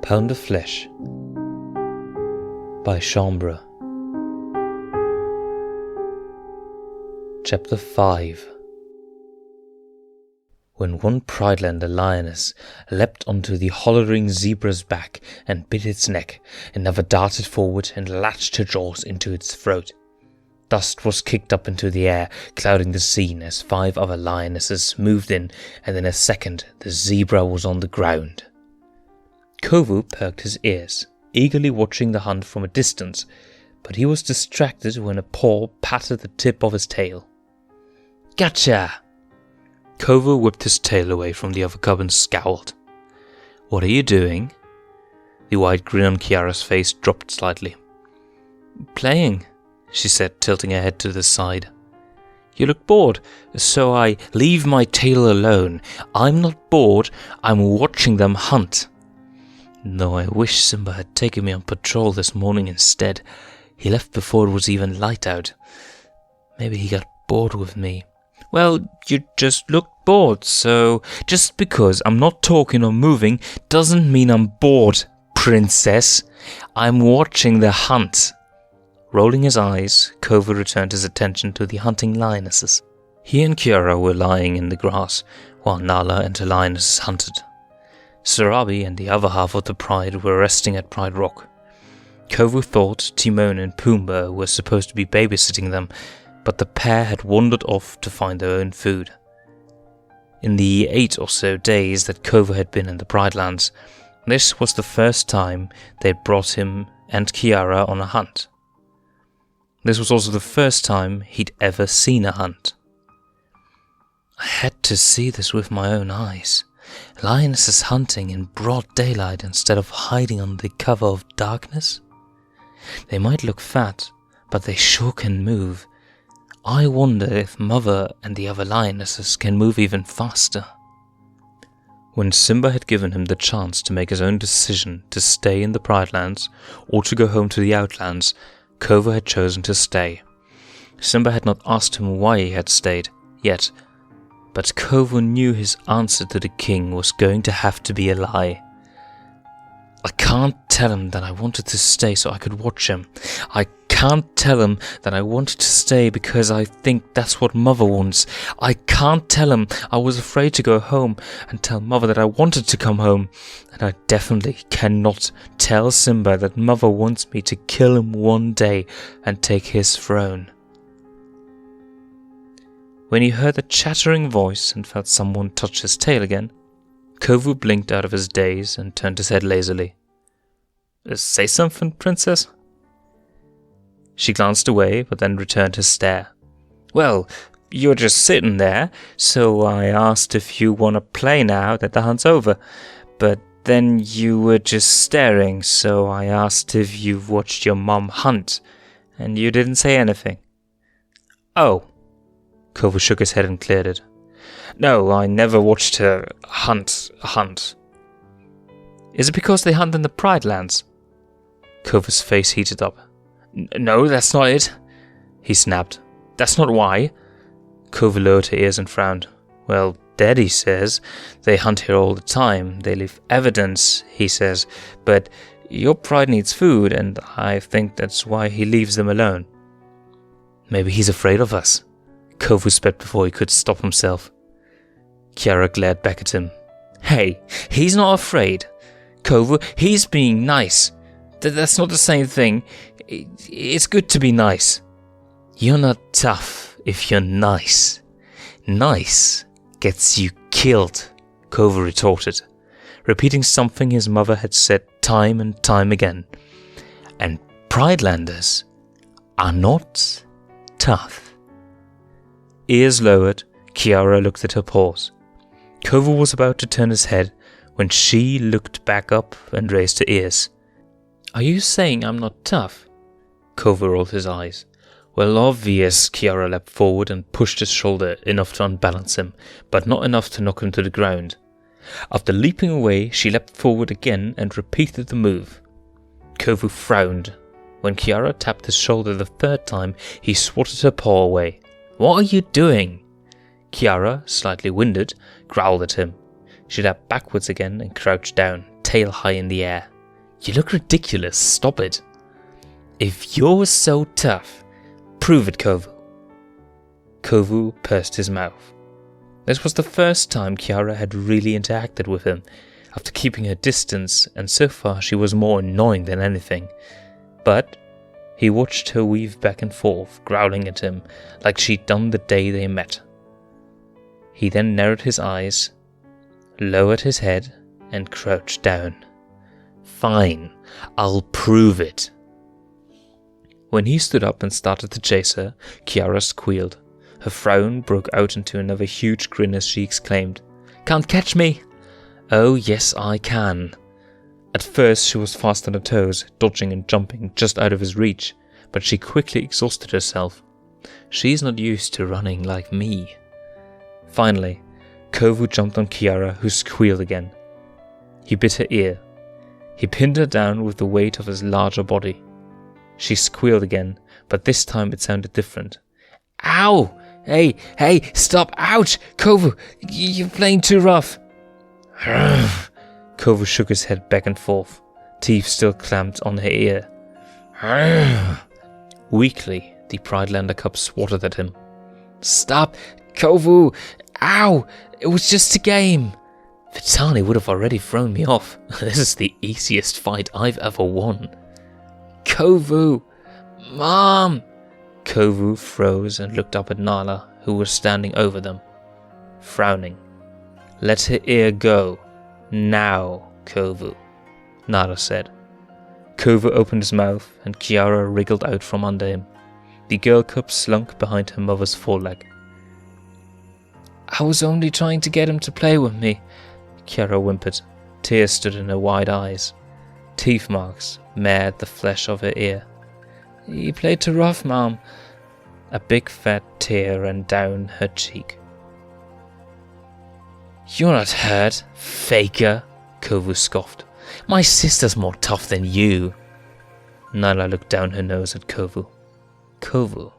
Pound of Flesh by Shembre. Chapter 5. When one Pridelander lioness leapt onto the hollering zebra's back and bit its neck, another darted forward and latched her jaws into its throat. Dust was kicked up into the air, clouding the scene as 5 other lionesses moved in, and in a second the zebra was on the ground. Kovu perked his ears, eagerly watching the hunt from a distance, but he was distracted when a paw patted the tip of his tail. "Gotcha!" Kovu whipped his tail away from the other cub and scowled. "What are you doing?" The wide grin on Kiara's face dropped slightly. "Playing," she said, tilting her head to the side. "You look bored, so I leave my tail alone. I'm not bored, I'm watching them hunt. Though I wish Simba had taken me on patrol this morning instead. He left before it was even light out. Maybe he got bored with me." "Well, you just looked bored, so just because I'm not talking or moving doesn't mean I'm bored, princess. I'm watching the hunt." Rolling his eyes, Kovu returned his attention to the hunting lionesses. He and Kiara were lying in the grass, while Nala and her lionesses hunted. Sarabi and the other half of the Pride were resting at Pride Rock. Kovu thought Timon and Pumbaa were supposed to be babysitting them, but the pair had wandered off to find their own food. In the 8 or so days that Kovu had been in the Pride Lands, this was the first time they had brought him and Kiara on a hunt. This was also the first time he'd ever seen a hunt. "I had to see this with my own eyes. Lionesses hunting in broad daylight instead of hiding under the cover of darkness. They might look fat, but they sure can move. I wonder if Mother and the other lionesses can move even faster." When Simba had given him the chance to make his own decision to stay in the Pride Lands or to go home to the Outlands, Kovu had chosen to stay. Simba had not asked him why he had stayed yet, but Kovu knew his answer to the king was going to have to be a lie. "I can't tell him that I wanted to stay so I could watch him. I can't tell him that I wanted to stay because I think that's what Mother wants. I can't tell him I was afraid to go home and tell Mother that I wanted to come home. And I definitely cannot tell Simba that Mother wants me to kill him one day and take his throne." When he heard the chattering voice and felt someone touch his tail again, Kovu blinked out of his daze and turned his head lazily. "Say something, princess?" She glanced away, but then returned his stare. "Well, you're just sitting there, so I asked if you want to play now that the hunt's over. But then you were just staring, so I asked if you've watched your mom hunt, and you didn't say anything." "Oh." Kovu shook his head and cleared it. "No, I never watched her hunt. Is it because they hunt in the Pride Lands?" Kovu's face heated up. "No, that's not it," he snapped. "That's not why." Kovu lowered her ears and frowned. "Well, Daddy says they hunt here all the time. They leave evidence, he says. But your pride needs food, and I think that's why he leaves them alone." "Maybe he's afraid of us." Kovu spat before he could stop himself. Kiara glared back at him. "Hey, he's not afraid. Kovu, he's being nice. That's not the same thing. It's good to be nice." "You're not tough if you're nice. Nice gets you killed," Kovu retorted, repeating something his mother had said time and time again. "And Pridelanders are not tough." Ears lowered, Kiara looked at her paws. Kovu was about to turn his head when she looked back up and raised her ears. "Are you saying I'm not tough?" Kovu rolled his eyes. "Well, obvious." Kiara leapt forward and pushed his shoulder enough to unbalance him, but not enough to knock him to the ground. After leaping away, she leapt forward again and repeated the move. Kovu frowned. When Kiara tapped his shoulder the 3rd time, he swatted her paw away. "What are you doing?" Kiara, slightly winded, growled at him. She leapt backwards again and crouched down, tail high in the air. You look ridiculous, stop it. If you're so tough, prove it, Kovu. Kovu pursed his mouth. This was the first time Kiara had really interacted with him, after keeping her distance, and so far she was more annoying than anything. But he watched her weave back and forth, growling at him, like she'd done the day they met. He then narrowed his eyes, lowered his head, and crouched down. Fine, I'll prove it. When he stood up and started to chase her, Kiara squealed. Her frown broke out into another huge grin as she exclaimed, "Can't catch me!" "Oh yes, I can." At first she was fast on her toes, dodging and jumping just out of his reach, but she quickly exhausted herself. She's not used to running like me. Finally, Kovu jumped on Kiara, who squealed again. He bit her ear. He pinned her down with the weight of his larger body. She squealed again, but this time it sounded different. "Ow! Hey, stop! Ouch! Kovu, you're playing too rough!" Kovu shook his head back and forth, teeth still clamped on her ear. Weakly, the Pridelander cub swatted at him. "Stop! Kovu! Ow! It was just a game!" Vitani would have already thrown me off. This is the easiest fight I've ever won. "Kovu! Mom!" Kovu froze and looked up at Nala, who was standing over them, frowning. "Let her ear go. Now, Kovu," Nala said. Kovu opened his mouth and Kiara wriggled out from under him. The girl cub slunk behind her mother's foreleg. "I was only trying to get him to play with me," Kiara whimpered. Tears stood in her wide eyes. Teeth marks marred the flesh of her ear. "He played too rough, Mom." A big fat tear ran down her cheek. "You're not hurt, faker," Kovu scoffed. "My sister's more tough than you." Nala looked down her nose at Kovu. "Kovu,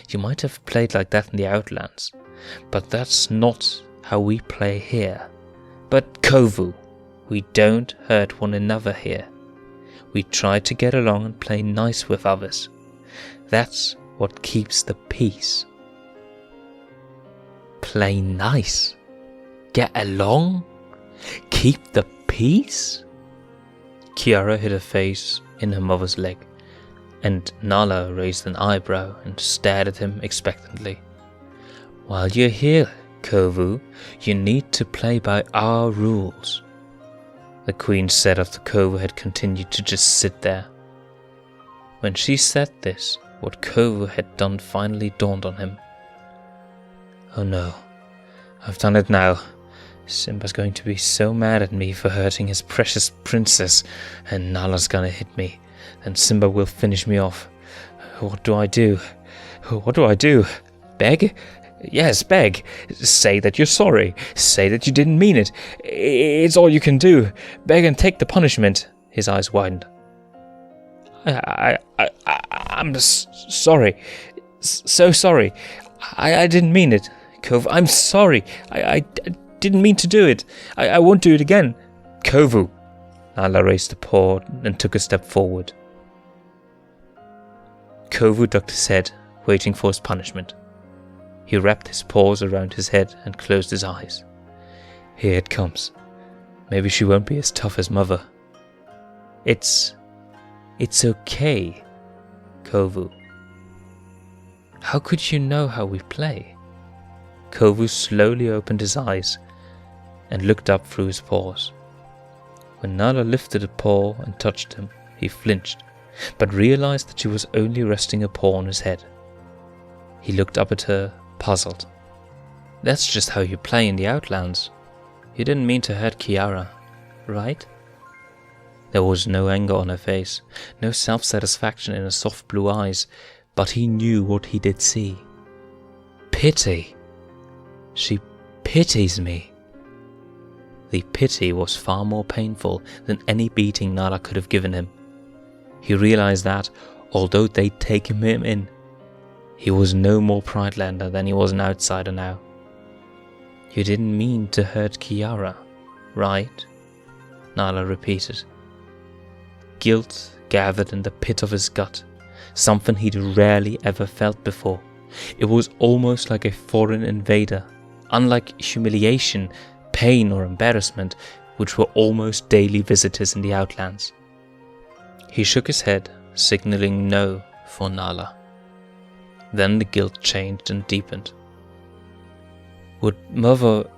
you might have played like that in the Outlands, but that's not how we play here. But Kovu, we don't hurt one another here. We try to get along and play nice with others. That's what keeps the peace." Play nice? Get along? Keep the peace? Kiara hid her face in her mother's leg, and Nala raised an eyebrow and stared at him expectantly. "While you're here, Kovu, you need to play by our rules," the queen said after Kovu had continued to just sit there. When she said this, what Kovu had done finally dawned on him. "Oh no, I've done it now. Simba's going to be so mad at me for hurting his precious princess, and Nala's gonna hit me. Then Simba will finish me off. What do I do? What do I do? Beg? Yes, beg. Say that you're sorry. Say that you didn't mean it. It's all you can do. Beg and take the punishment." His eyes widened. I'm sorry. So sorry. I didn't mean it. Kovu, I'm sorry. I didn't mean to do it. I won't do it again. Kovu. Nala raised a paw and took a step forward. Kovu ducked his head, waiting for his punishment. He wrapped his paws around his head and closed his eyes. Here it comes. Maybe she won't be as tough as mother. It's okay, Kovu. How could you know how we play? Kovu slowly opened his eyes and looked up through his paws. When Nala lifted a paw and touched him, he flinched, but realized that she was only resting a paw on his head. He looked up at her, puzzled. That's just how you play in the Outlands. You didn't mean to hurt Kiara, right? There was no anger on her face, no self-satisfaction in her soft blue eyes, but he knew what he did see. Pity. She pities me. The pity was far more painful than any beating Nala could have given him. He realized that, although they'd taken him in, he was no more Pridelander than he was an outsider now. You didn't mean to hurt Kiara, right? Nala repeated. Guilt gathered in the pit of his gut, something he'd rarely ever felt before. It was almost like a foreign invader, unlike humiliation, pain or embarrassment, which were almost daily visitors in the Outlands. He shook his head, signaling no for Nala. Then the guilt changed and deepened. Would Mother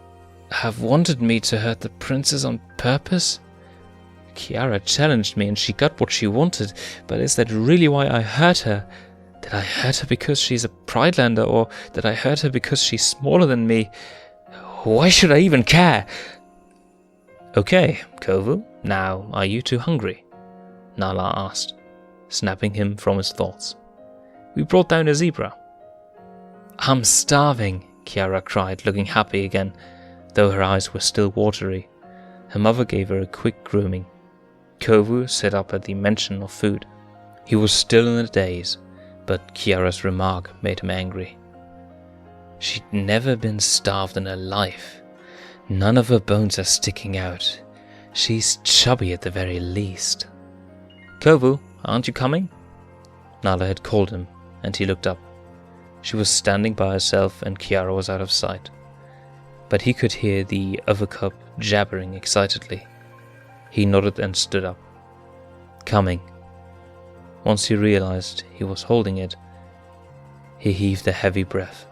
have wanted me to hurt the princess on purpose? Kiara challenged me and she got what she wanted, but is that really why I hurt her? Did I hurt her because she's a Pridelander, or did I hurt her because she's smaller than me? Why should I even care? Okay, Kovu, now are you too hungry? Nala asked, snapping him from his thoughts. We brought down a zebra. I'm starving, Kiara cried, looking happy again, though her eyes were still watery. Her mother gave her a quick grooming. Kovu sat up at the mention of food. He was still in a daze, but Kiara's remark made him angry. She'd never been starved in her life. None of her bones are sticking out. She's chubby at the very least. Kovu, aren't you coming? Nala had called him, and he looked up. She was standing by herself and Kiara was out of sight. But he could hear the other cub jabbering excitedly. He nodded and stood up. Coming. Once he realized he was holding it, he heaved a heavy breath.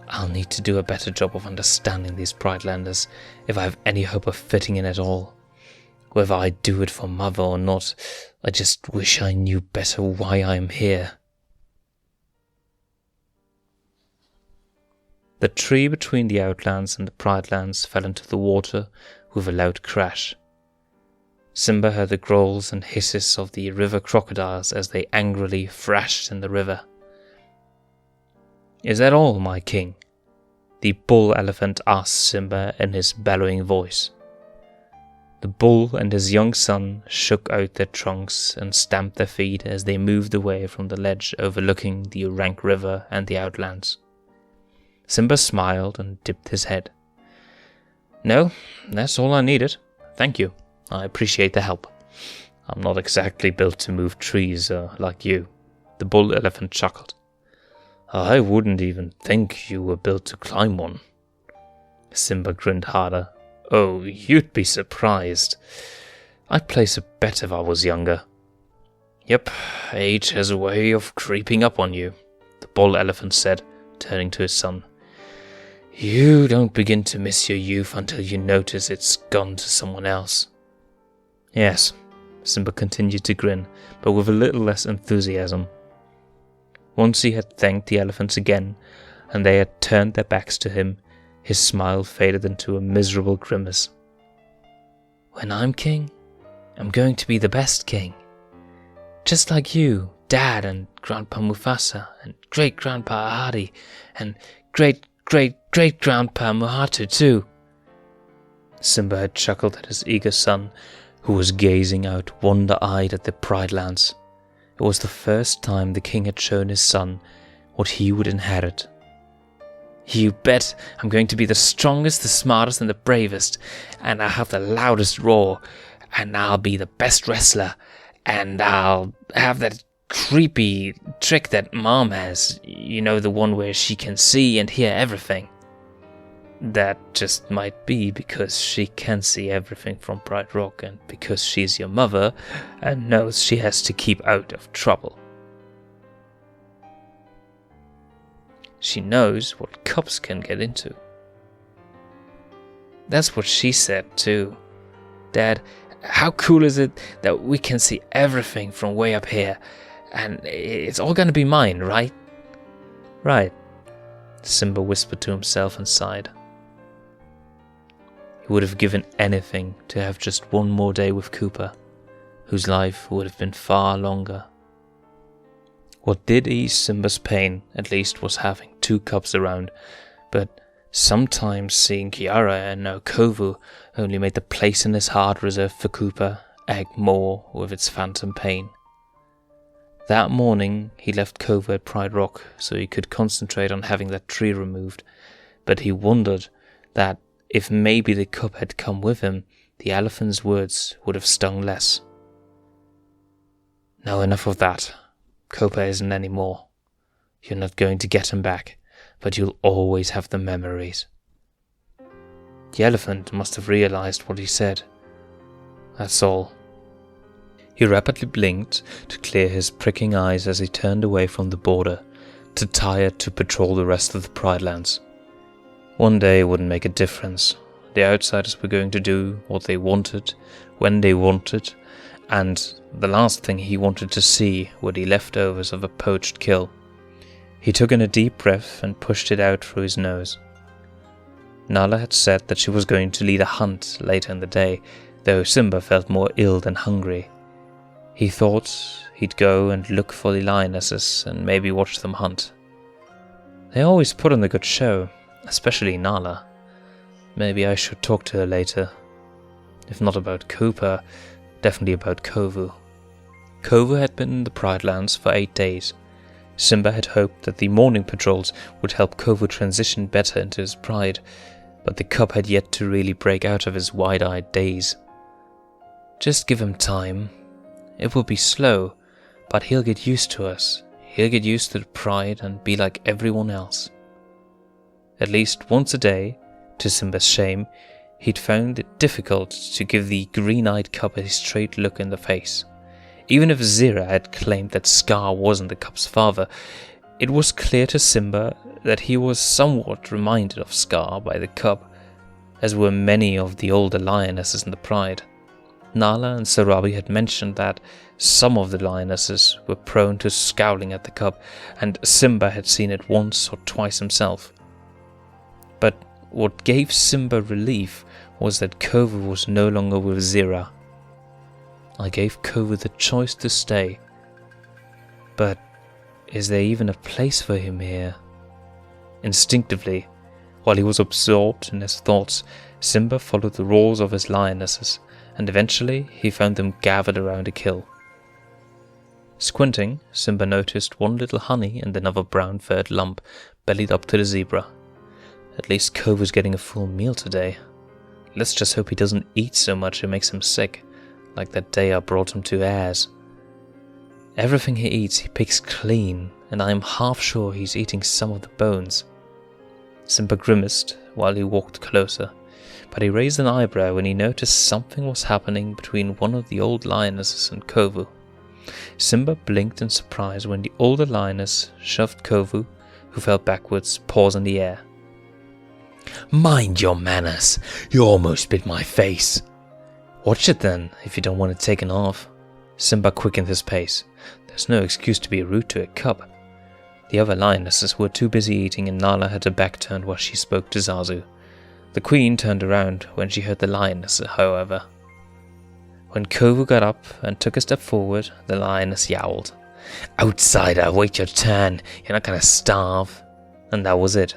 I'll need to do a better job of understanding these Pridelanders if I have any hope of fitting in at all. Whether I do it for Mother or not, I just wish I knew better why I am here. The tree between the Outlands and the Pridelands fell into the water with a loud crash. Simba heard the growls and hisses of the river crocodiles as they angrily thrashed in the river. Is that all, my king? The bull elephant asked Simba in his bellowing voice. The bull and his young son shook out their trunks and stamped their feet as they moved away from the ledge overlooking the rank river and the Outlands. Simba smiled and dipped his head. No, that's all I needed. Thank you. I appreciate the help. I'm not exactly built to move trees like you. The bull elephant chuckled. I wouldn't even think you were built to climb one. Simba grinned harder. Oh, you'd be surprised. I'd place a bet if I was younger. Yep, age has a way of creeping up on you, the bull elephant said, turning to his son. You don't begin to miss your youth until you notice it's gone to someone else. Yes, Simba continued to grin, but with a little less enthusiasm. Once he had thanked the elephants again, and they had turned their backs to him, his smile faded into a miserable grimace. When I'm king, I'm going to be the best king. Just like you, Dad and Grandpa Mufasa, and Great-Grandpa Ahadi, and Great-Great-Great-Grandpa Muhatu too. Simba had chuckled at his eager son, who was gazing out wonder-eyed at the Pridelands. It was the first time the king had shown his son what he would inherit. You bet I'm going to be the strongest, the smartest, and the bravest, and I'll have the loudest roar, and I'll be the best wrestler, and I'll have that creepy trick that Mom has, you know, the one where she can see and hear everything. That just might be because she can see everything from Bright Rock and because she's your mother and knows she has to keep out of trouble. She knows what cubs can get into. That's what she said too. Dad, how cool is it that we can see everything from way up here and it's all gonna be mine, right? Right, Simba whispered to himself and sighed. He would have given anything to have just one more day with Cooper, whose life would have been far longer. What did ease Simba's pain, at least, was having two cubs around, but sometimes seeing Kiara and now Kovu only made the place in his heart reserved for Cooper ache more with its phantom pain. That morning he left Kovu at Pride Rock so he could concentrate on having that tree removed, but he wondered that if maybe the cub had come with him, the elephant's words would have stung less. Now enough of that. Copa isn't anymore. You're not going to get him back, but you'll always have the memories. The elephant must have realized what he said. That's all. He rapidly blinked to clear his pricking eyes as he turned away from the border, too tired to patrol the rest of the Pride Lands. One day wouldn't make a difference. The outsiders were going to do what they wanted, when they wanted, and the last thing he wanted to see were the leftovers of a poached kill. He took in a deep breath and pushed it out through his nose. Nala had said that she was going to lead a hunt later in the day, though Simba felt more ill than hungry. He thought he'd go and look for the lionesses and maybe watch them hunt. They always put on a good show, especially Nala. Maybe I should talk to her later. If not about Cooper, definitely about Kovu. Kovu had been in the Pride Lands for 8 days. Simba had hoped that the morning patrols would help Kovu transition better into his pride, but the cub had yet to really break out of his wide-eyed daze. Just give him time. It will be slow, but he'll get used to us. He'll get used to the pride and be like everyone else. At least once a day, to Simba's shame, he'd found it difficult to give the green-eyed cub a straight look in the face. Even if Zira had claimed that Scar wasn't the cub's father, it was clear to Simba that he was somewhat reminded of Scar by the cub, as were many of the older lionesses in the pride. Nala and Sarabi had mentioned that some of the lionesses were prone to scowling at the cub, and Simba had seen it once or twice himself. But what gave Simba relief was that Kovu was no longer with Zira. I gave Kovu the choice to stay. But is there even a place for him here? Instinctively, while he was absorbed in his thoughts, Simba followed the roars of his lionesses, and eventually he found them gathered around a kill. Squinting, Simba noticed one little honey and another brown-furred lump bellied up to the zebra. At least Kovu's getting a full meal today. Let's just hope he doesn't eat so much it makes him sick, like that day I brought him to Airs. Everything he eats he picks clean, and I am half sure he's eating some of the bones. Simba grimaced while he walked closer, but he raised an eyebrow when he noticed something was happening between one of the old lionesses and Kovu. Simba blinked in surprise when the older lioness shoved Kovu, who fell backwards, paws in the air. Mind your manners, you almost bit my face. Watch it then, if you don't want it taken off. Simba quickened his pace. There's no excuse to be rude to a cub. The other lionesses were too busy eating and Nala had her back turned while she spoke to Zazu. The queen turned around when she heard the lioness, however. When Kovu got up and took a step forward, the lioness yowled. Outsider, wait your turn, you're not gonna starve. And that was it.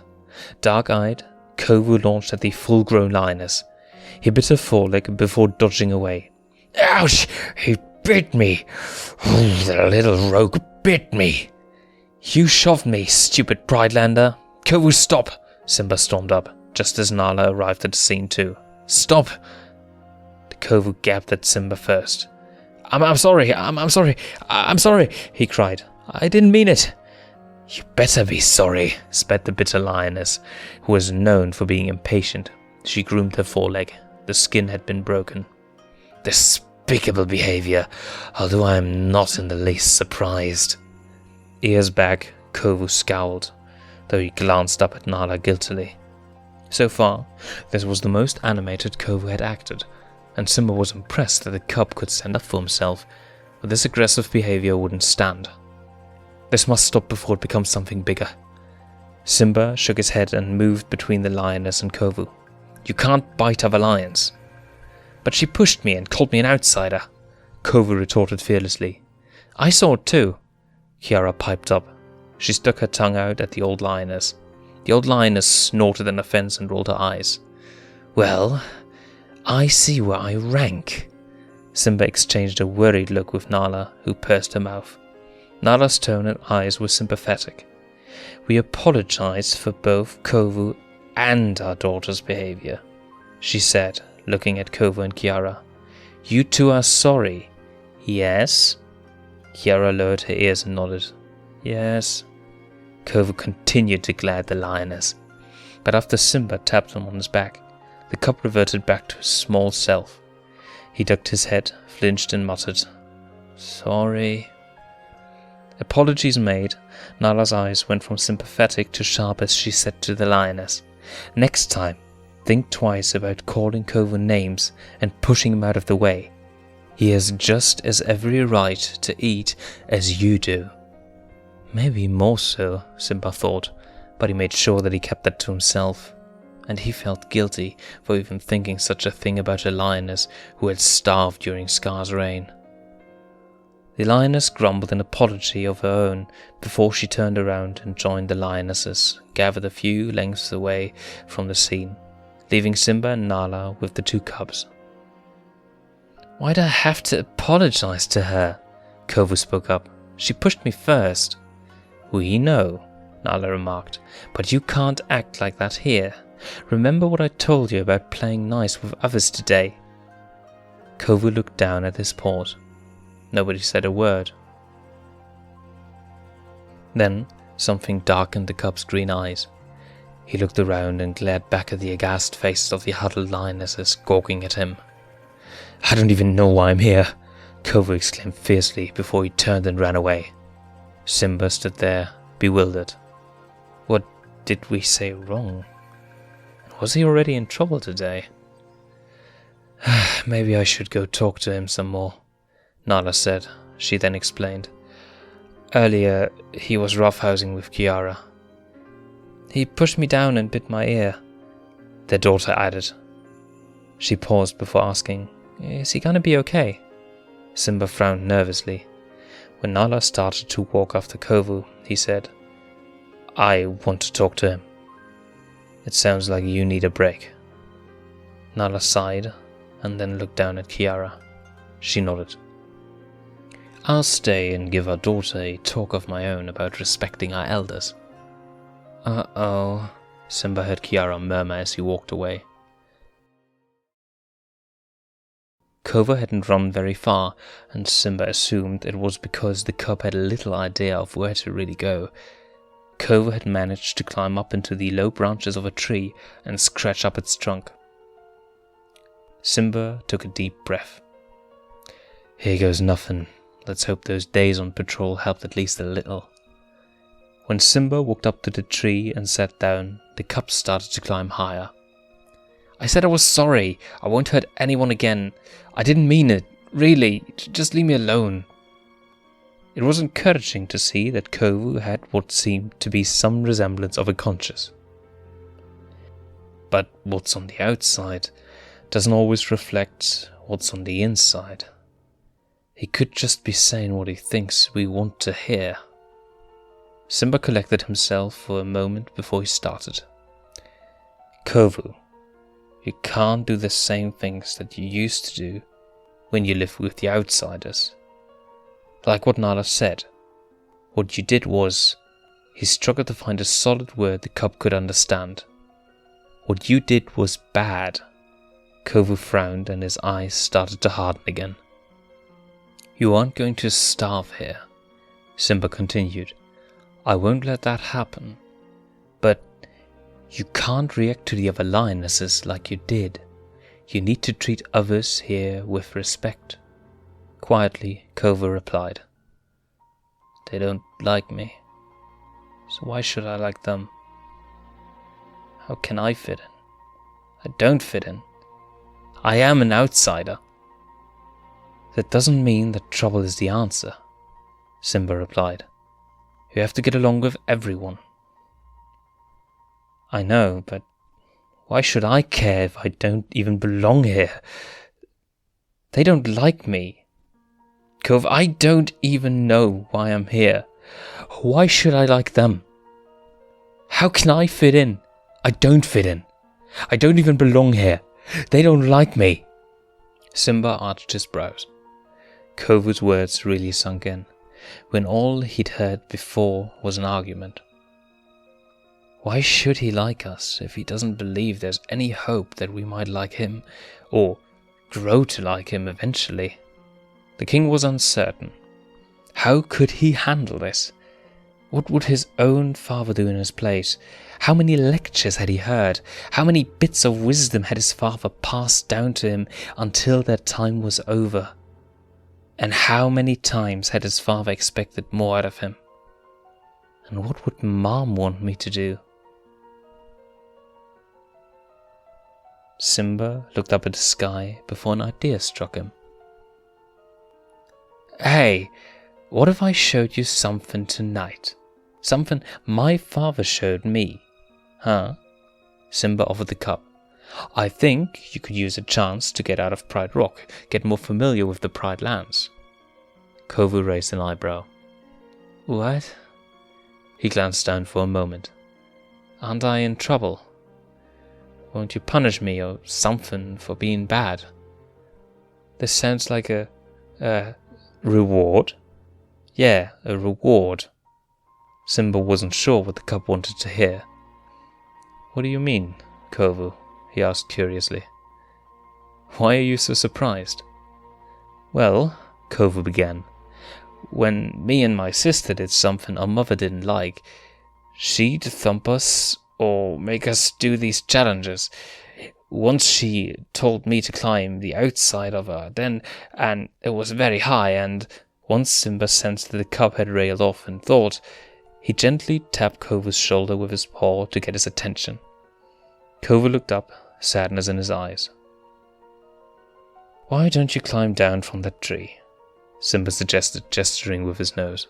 Dark-eyed, Kovu launched at the full-grown lioness. He bit her foreleg before dodging away. Ouch! He bit me! The little rogue bit me! You shoved me, stupid Pridelander! Kovu, stop! Simba stormed up, just as Nala arrived at the scene too. Stop! The Kovu gabbled at Simba first. I'm sorry, he cried. I didn't mean it. You better be sorry, spat the bitter lioness, who was known for being impatient. She groomed her foreleg. The skin had been broken. Despicable behavior, although I am not in the least surprised. Ears back, Kovu scowled, though he glanced up at Nala guiltily. So far, this was the most animated Kovu had acted, and Simba was impressed that the cub could stand up for himself, but this aggressive behavior wouldn't stand. This must stop before it becomes something bigger. Simba shook his head and moved between the lioness and Kovu. You can't bite other lions. But she pushed me and called me an outsider, Kovu retorted fearlessly. I saw it too, Kiara piped up. She stuck her tongue out at the old lioness. The old lioness snorted in offense and rolled her eyes. Well, I see where I rank. Simba exchanged a worried look with Nala, who pursed her mouth. Nala's tone and eyes were sympathetic. We apologize for both Kovu and our daughter's behavior, she said, looking at Kovu and Kiara. You two are sorry, yes? Kiara lowered her ears and nodded. Yes. Kovu continued to glare at the lioness, but after Simba tapped him on his back, the cub reverted back to his small self. He ducked his head, flinched and muttered, Sorry. Apologies made, Nala's eyes went from sympathetic to sharp as she said to the lioness, Next time, think twice about calling Kovu names and pushing him out of the way. He has just as every right to eat as you do. Maybe more so, Simba thought, but he made sure that he kept that to himself, and he felt guilty for even thinking such a thing about a lioness who had starved during Scar's reign. The lioness grumbled an apology of her own before she turned around and joined the lionesses, gathered a few lengths away from the scene, leaving Simba and Nala with the two cubs. Why'd I have to apologize to her? Kovu spoke up. She pushed me first. We know, Nala remarked, but you can't act like that here. Remember what I told you about playing nice with others today? Kovu looked down at his paws. Nobody said a word. Then something darkened the cub's green eyes. He looked around and glared back at the aghast faces of the huddled lionesses gawking at him. I don't even know why I'm here, Kovu exclaimed fiercely before he turned and ran away. Simba stood there, bewildered. What did we say wrong? Was he already in trouble today? Maybe I should go talk to him some more, Nala said. She then explained. Earlier, he was roughhousing with Kiara. He pushed me down and bit my ear, their daughter added. She paused before asking, Is he gonna be okay? Simba frowned nervously. When Nala started to walk after Kovu, he said, I want to talk to him. It sounds like you need a break. Nala sighed and then looked down at Kiara. She nodded. I'll stay and give our daughter a talk of my own about respecting our elders. Uh-oh, Simba heard Kiara murmur as he walked away. Kovu hadn't run very far, and Simba assumed it was because the cub had little idea of where to really go. Kovu had managed to climb up into the low branches of a tree and scratch up its trunk. Simba took a deep breath. Here goes nothing. Let's hope those days on patrol helped at least a little. When Simba walked up to the tree and sat down, the cub started to climb higher. I said I was sorry. I won't hurt anyone again. I didn't mean it. Really, just leave me alone. It was encouraging to see that Kovu had what seemed to be some resemblance of a conscience. But what's on the outside doesn't always reflect what's on the inside. He could just be saying what he thinks we want to hear. Simba collected himself for a moment before he started. Kovu, you can't do the same things that you used to do when you lived with the outsiders. Like what Nala said, what you did was, he struggled to find a solid word the cub could understand. What you did was bad. Kovu frowned and his eyes started to harden again. You aren't going to starve here, Simba continued. I won't let that happen. But you can't react to the other lionesses like you did. You need to treat others here with respect. Quietly, Kovu replied. They don't like me. So why should I like them? How can I fit in? I don't fit in. I am an outsider. That doesn't mean that trouble is the answer, Simba replied. You have to get along with everyone. I know, but why should I care if I don't even belong here? They don't like me. Kov, I don't even know why I'm here. Why should I like them? How can I fit in? I don't fit in. I don't even belong here. They don't like me. Simba arched his brows. Kovu's words really sunk in, when all he'd heard before was an argument. Why should he like us if he doesn't believe there's any hope that we might like him, or grow to like him eventually? The king was uncertain. How could he handle this? What would his own father do in his place? How many lectures had he heard? How many bits of wisdom had his father passed down to him until their time was over? And how many times had his father expected more out of him? And what would Mom want me to do? Simba looked up at the sky before an idea struck him. Hey, what if I showed you something tonight? Something my father showed me. Huh? Simba offered the cup. I think you could use a chance to get out of Pride Rock, get more familiar with the Pride lands. Kovu raised an eyebrow. What? He glanced down for a moment. Aren't I in trouble? Won't you punish me or something for being bad? This sounds like a reward? Yeah, a reward. Simba wasn't sure what the cup wanted to hear. What do you mean, Kovu? He asked curiously. Why are you so surprised? Well, Kovu began, when me and my sister did something our mother didn't like, she'd thump us or make us do these challenges. Once she told me to climb the outside of her den, and it was very high, and once Simba sensed that the cup had railed off and thought, he gently tapped Kovu's shoulder with his paw to get his attention. Kovu looked up, sadness in his eyes. Why don't you climb down from that tree? Simba suggested, gesturing with his nose.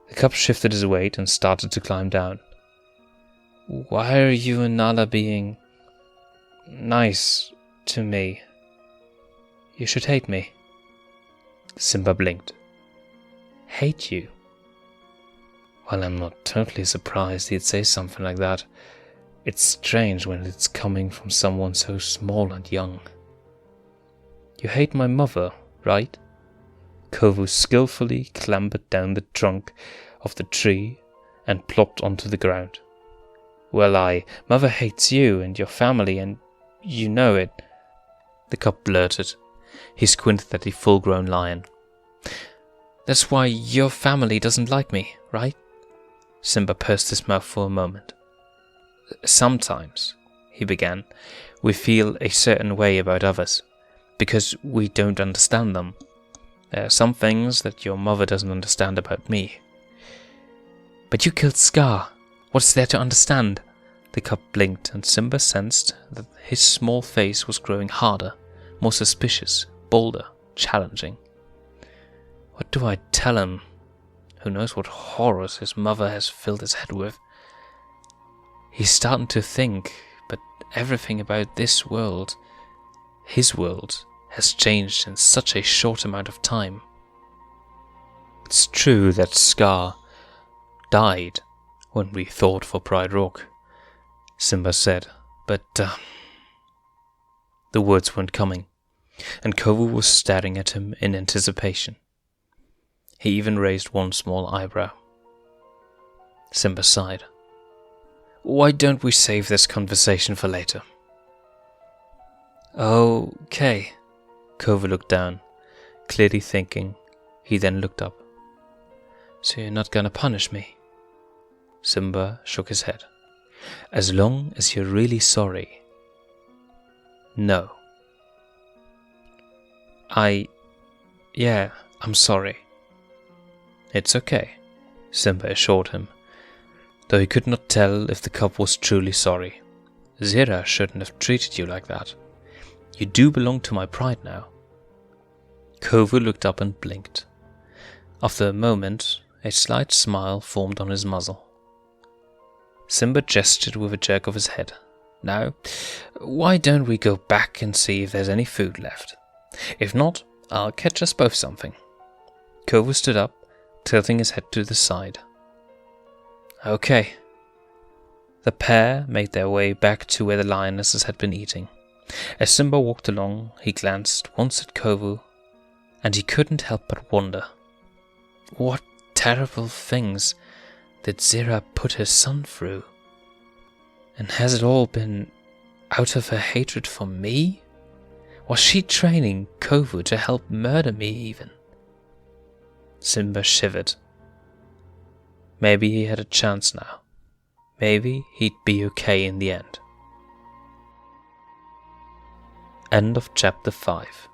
The cup shifted his weight and started to climb down. Why are you and Nala being nice to me? You should hate me. Simba blinked. Hate you? Well, I'm not totally surprised he'd say something like that. It's strange when it's coming from someone so small and young. You hate my mother, right? Kovu skillfully clambered down the trunk of the tree and plopped onto the ground. Well, Mother hates you and your family, and you know it, the cub blurted. He squinted at the full-grown lion. That's why your family doesn't like me, right? Simba pursed his mouth for a moment. Sometimes, he began, we feel a certain way about others, because we don't understand them. There are some things that your mother doesn't understand about me. But you killed Scar. What's there to understand? The cub blinked, and Simba sensed that his small face was growing harder, more suspicious, bolder, challenging. What do I tell him? Who knows what horrors his mother has filled his head with? He's starting to think, but everything about this world, his world, has changed in such a short amount of time. It's true that Scar died when we thought for Pride Rock, Simba said, but the words weren't coming, and Kovu was staring at him in anticipation. He even raised one small eyebrow. Simba sighed. Why don't we save this conversation for later? Okay. Kovu looked down, clearly thinking. He then looked up. So you're not gonna punish me? Simba shook his head. As long as you're really sorry. No. I'm sorry. It's okay, Simba assured him, though he could not tell if the cub was truly sorry. Zira shouldn't have treated you like that. You do belong to my pride now. Kovu looked up and blinked. After a moment, a slight smile formed on his muzzle. Simba gestured with a jerk of his head. Now, why don't we go back and see if there's any food left? If not, I'll catch us both something. Kovu stood up, tilting his head to the side. Okay. The pair made their way back to where the lionesses had been eating. As Simba walked along, he glanced once at Kovu, and he couldn't help but wonder. What terrible things did Zira put her son through? And has it all been out of her hatred for me? Was she training Kovu to help murder me even? Simba shivered. Maybe he had a chance now. Maybe he'd be okay in the end. End of chapter 5.